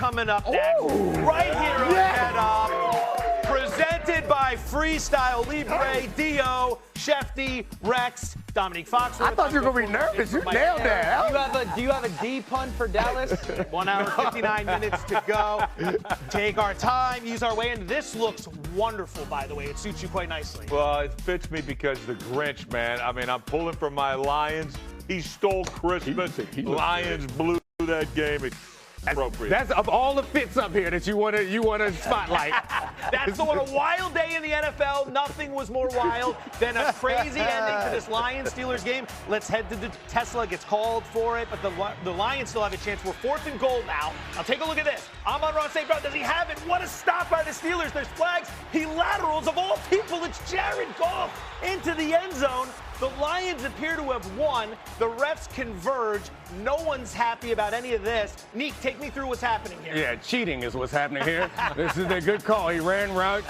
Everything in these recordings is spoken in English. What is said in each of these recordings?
coming up next, right here on Get Up, presented by Freestyle Libre, Dio, Shefty, Rex, Dominique Fox. I thought you were going to be nervous. You nailed that. Do you have a D pun for Dallas? 1 hour, 59 minutes to go. Take our time, use our way in. This looks wonderful, by the way. It suits you quite nicely. Well, it fits me because the Grinch, man. I mean, I'm pulling for my Lions. He stole Christmas. Lions blew that game. It's appropriate. That's of all the fits up here that you want to spotlight. That's what a wild day in the NFL. Nothing was more wild than a crazy ending to this Lions-Steelers game. Let's head to the Tesla. Gets called for it, but the Lions still have a chance. We're 4th and goal now. Now take a look at this. Amon-Ra St. Brown, does he have it? What a stop by the Steelers. There's flags. He laterals, of all people. It's Jared Goff into the end zone. The Lions appear to have won. The refs converge. No one's happy about any of this. Neek, take me through what's happening here. Yeah, cheating is what's happening here. This is a good call. He ran right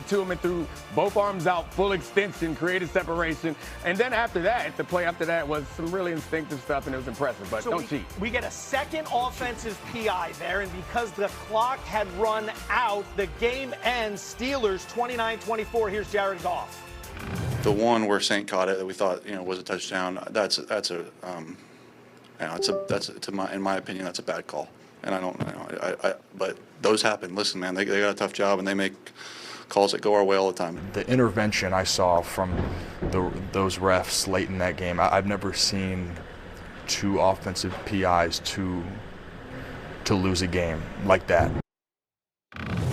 to him and threw both arms out, full extension, created separation. And then after that, the play after that was some really instinctive stuff, and it was impressive. But don't cheat. We get a second offensive PI there, and because the clock had run out, the game ends. Steelers 29-24. Here's Jared Goff. The one where Saint caught it that we thought was a touchdown. In my opinion, that's a bad call. And I don't know. But those happen. Listen, man, they got a tough job and they make calls that go our way all the time. The intervention I saw from those refs late in that game, I've never seen 2 offensive PIs to lose a game like that.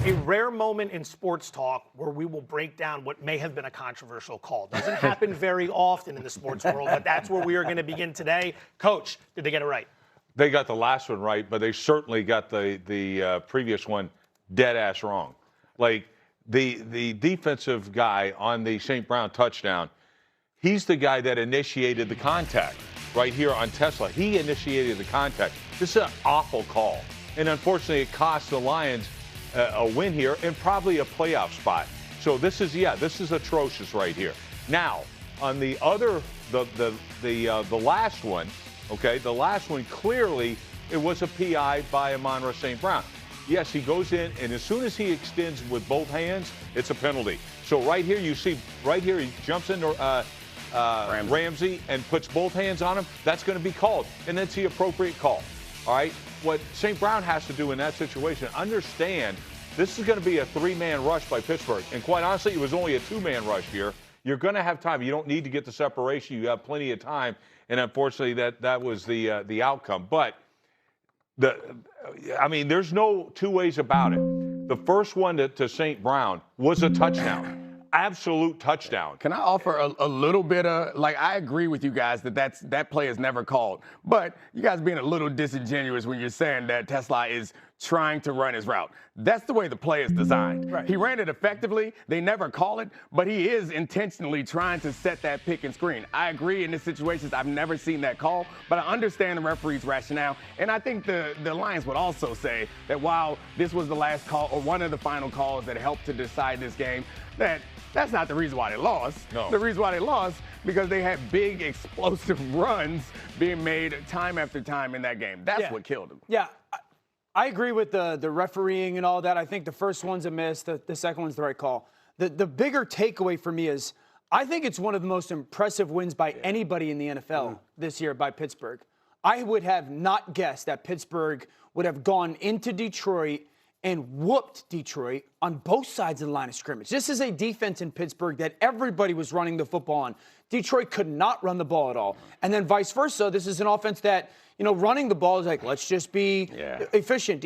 A rare moment in sports talk where we will break down what may have been a controversial call. Doesn't happen very often in the sports world, but that's where we are going to begin today. Coach, did they get it right? They got the last one right, but they certainly got the previous one dead ass wrong. Like the defensive guy on the St. Brown touchdown, he's the guy that initiated the contact right here on Tesla. He initiated the contact. This is an awful call, and unfortunately, it cost the Lions a win here and probably a playoff spot. So this is atrocious right here. Now, on the other, the last one, okay, the last one clearly it was a PI by Amon-Ra St. Brown. Yes, he goes in, and as soon as he extends with both hands, it's a penalty. So right here, you see, right here, he jumps into Ramsey and puts both hands on him. That's going to be called, and that's the appropriate call. All right. What St. Brown has to do in that situation, understand this is going to be a 3-man rush by Pittsburgh. And quite honestly, it was only a 2-man rush here. You're going to have time. You don't need to get the separation. You have plenty of time. And unfortunately, that was the outcome. But, there's no 2 ways about it. The first one to St. Brown was a touchdown. Absolute touchdown. Can I offer a little bit of, I agree with you guys that play is never called. But you guys being a little disingenuous when you're saying that Tesla is trying to run his route. That's the way the play is designed. Right. He ran it effectively. They never call it, but he is intentionally trying to set that pick and screen. I agree in this situation. I've never seen that call, but I understand the referee's rationale. And I think the Lions would also say that while this was the last call or one of the final calls that helped to decide this game, that's not the reason why they lost. No. The reason why they lost because they had big explosive runs being made time after time in that game. That's what killed them. Yeah, I agree with the refereeing and all that. I think the first one's a miss. The second one's the right call. The bigger takeaway for me is I think it's one of the most impressive wins by anybody in the NFL this year by Pittsburgh. I would have not guessed that Pittsburgh would have gone into Detroit and whooped Detroit on both sides of the line of scrimmage. This is a defense in Pittsburgh that everybody was running the football on. Detroit could not run the ball at all. And then vice versa, this is an offense that, running the ball is like, let's just be efficient,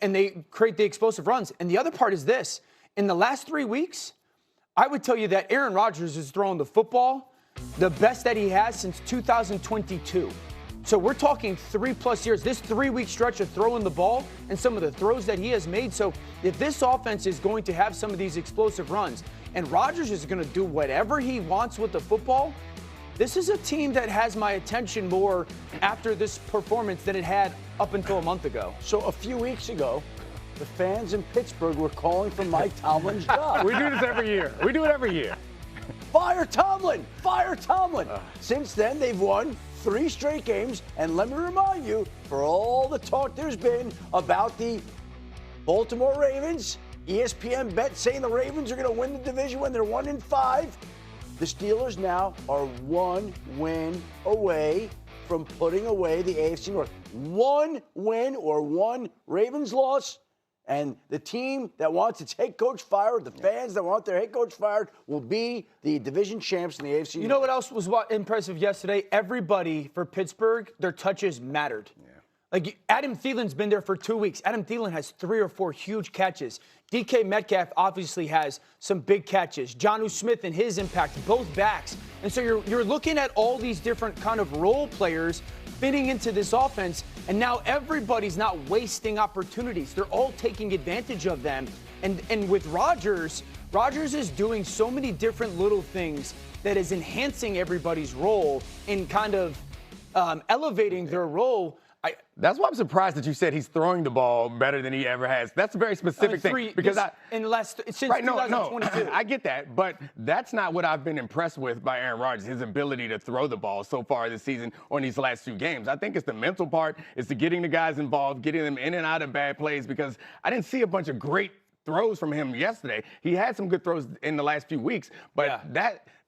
and they create the explosive runs. And the other part is this. In the last 3 weeks, I would tell you that Aaron Rodgers is throwing the football the best that he has since 2022. So we're talking 3+ years, this 3-week stretch of throwing the ball and some of the throws that he has made. So if this offense is going to have some of these explosive runs and Rodgers is going to do whatever he wants with the football, this is a team that has my attention more after this performance than it had up until a month ago. So a few weeks ago, the fans in Pittsburgh were calling for Mike Tomlin's job. We do this every year. We do it every year. Fire Tomlin! Fire Tomlin! Since then, they've won 3 straight games. And let me remind you, for all the talk there's been about the Baltimore Ravens, ESPN bet saying the Ravens are going to win the division when they're 1-5. The Steelers now are 1 win away from putting away the AFC North. 1 win or 1 Ravens loss, and the team that wants its head coach fired, the fans that want their head coach fired, will be the division champs in the AFC North. You know what else was impressive yesterday? Everybody for Pittsburgh, their touches mattered. Yeah. Like, Adam Thielen's been there for 2 weeks. Adam Thielen has 3 or 4 huge catches. DK Metcalf obviously has some big catches. Jonnu Smith and his impact, both backs. And so you're looking at all these different kind of role players fitting into this offense, and now everybody's not wasting opportunities. They're all taking advantage of them. And with Rodgers is doing so many different little things that is enhancing everybody's role and kind of elevating their role. That's why I'm surprised that you said he's throwing the ball better than he ever has. That's a very specific thing. Because since 2022. I get that, but that's not what I've been impressed with by Aaron Rodgers, his ability to throw the ball so far this season or in these last 2 games. I think it's the mental part. It's the getting the guys involved, getting them in and out of bad plays, because I didn't see a bunch of great throws from him yesterday. He had some good throws in the last few weeks, but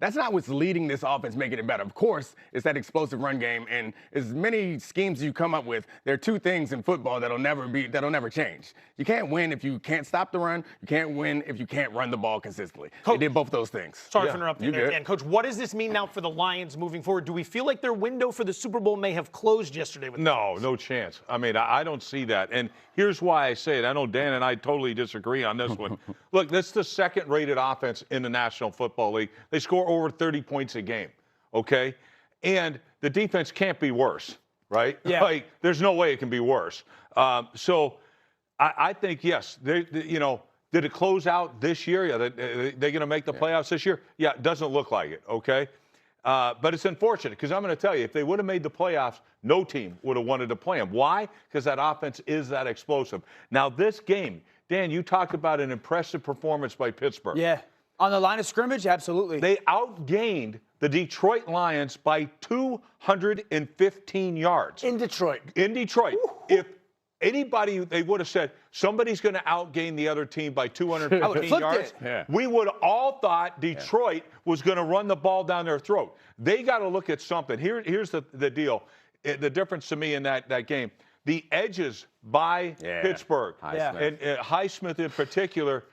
that's not what's leading this offense, making it better. Of course, it's that explosive run game, and as many schemes you come up with, there are 2 things in football that'll never change. You can't win if you can't stop the run. You can't win if you can't run the ball consistently. Coach, they did both those things. Sorry for interrupting there again. Coach, what does this mean now for the Lions moving forward? Do we feel like their window for the Super Bowl may have closed yesterday? No chance. I mean, I don't see that. And here's why I say it. I know Dan and I totally disagree on this one. Look, this is the 2nd-rated offense in the National Football League. They score over 30 points a game, okay? And the defense can't be worse, right? Yeah. Like, there's no way it can be worse. So I think, yes, did it close out this year? Yeah, they're going to make the playoffs this year? Yeah, it doesn't look like it, okay? But it's unfortunate, because I'm going to tell you, if they would have made the playoffs, no team would have wanted to play them. Why? Because that offense is that explosive. Now, this game, Dan, you talked about an impressive performance by Pittsburgh. Yeah. On the line of scrimmage, absolutely. They outgained the Detroit Lions by 215 yards. In Detroit. Ooh. If anybody, they would have said, somebody's going to outgain the other team by 215 yards. Yeah. We would have all thought Detroit was going to run the ball down their throat. They got to look at something. Here's the deal. The difference to me in that game. The edges by Pittsburgh, and Highsmith in particular,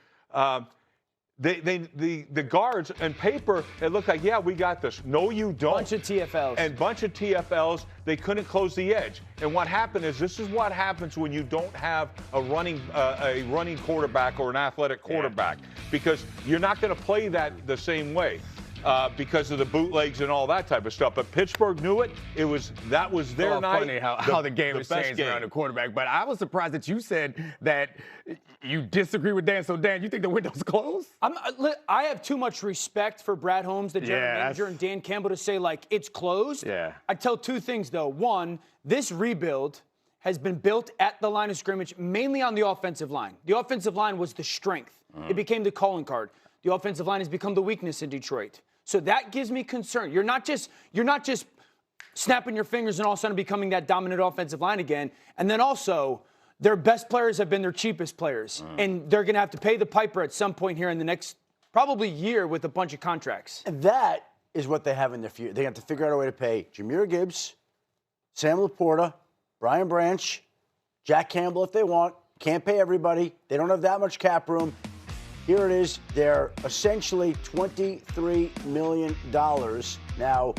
the guards and paper, it looked like, we got this. No, you don't. Bunch of TFLs. They couldn't close the edge. And what happened is, this is what happens when you don't have a running quarterback or an athletic quarterback, because you're not going to play that the same way. Because of the bootlegs and all that type of stuff. But Pittsburgh knew it. That was their night. Funny how the game has changed around the quarterback. But I was surprised that you said that you disagree with Dan. So, Dan, you think the window's closed? I have too much respect for Brad Holmes, the general manager, and Dan Campbell to say, like, it's closed. Yeah. I tell 2 things, though. One, this rebuild has been built at the line of scrimmage, mainly on the offensive line. The offensive line was the strength. It became the calling card. The offensive line has become the weakness in Detroit. So that gives me concern. You're not just snapping your fingers and all of a sudden becoming that dominant offensive line again. And then also, their best players have been their cheapest players. And they're going to have to pay the piper at some point here in the next probably year with a bunch of contracts. And that is what they have in their future. They have to figure out a way to pay Jahmyr Gibbs, Sam Laporta, Brian Branch, Jack Campbell if they want. Can't pay everybody. They don't have that much cap room. Here it is. They're essentially $23 million now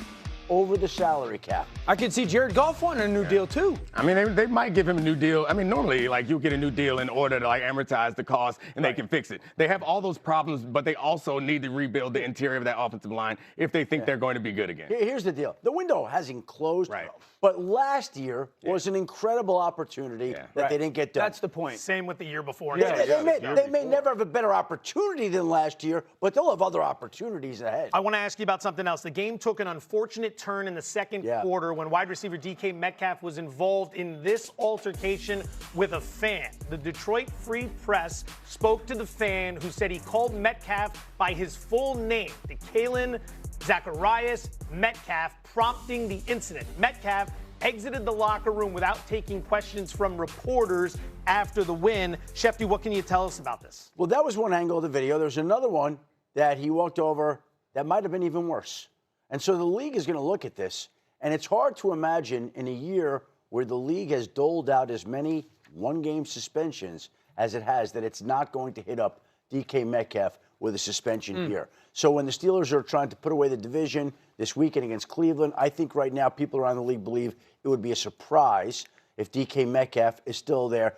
over the salary cap. I could see Jared Goff wanting a new deal, too. I mean, they might give him a new deal. I mean, normally, like, you'll get a new deal in order to, like, amortize the cost, and they can fix it. They have all those problems, but they also need to rebuild the interior of that offensive line if they think they're going to be good again. Here's the deal. The window hasn't closed. Right. But last year was an incredible opportunity that they didn't get done. That's the point. Same with the year before. They may never have a better opportunity than last year, but they'll have other opportunities ahead. I want to ask you about something else. The game took an unfortunate turn in the second quarter when wide receiver DK Metcalf was involved in this altercation with a fan. The Detroit Free Press spoke to the fan, who said he called Metcalf by his full name, DeKalen Zacharias Metcalf prompting the incident. Metcalf exited the locker room without taking questions from reporters after the win. Shefty, what can you tell us about this? Well, that was one angle of the video. There's another one that he walked over that might have been even worse. And so the league is going to look at this, and it's hard to imagine in a year where the league has doled out as many one-game suspensions as it has that it's not going to hit up DK Metcalf with a suspension here. So when the Steelers are trying to put away the division this weekend against Cleveland, I think right now people around the league believe it would be a surprise if DK Metcalf is still there.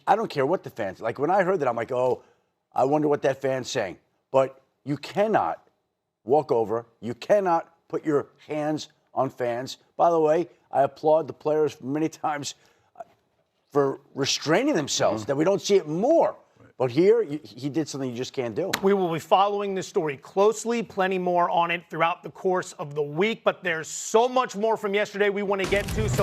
I don't care what the fans, like when I heard that, I'm like, oh, I wonder what that fan's saying. But you cannot walk over. You cannot put your hands on fans. By the way, I applaud the players many times for restraining themselves, that we don't see it more. But here, he did something you just can't do. We will be following this story closely, plenty more on it throughout the course of the week, but there's so much more from yesterday we want to get to. So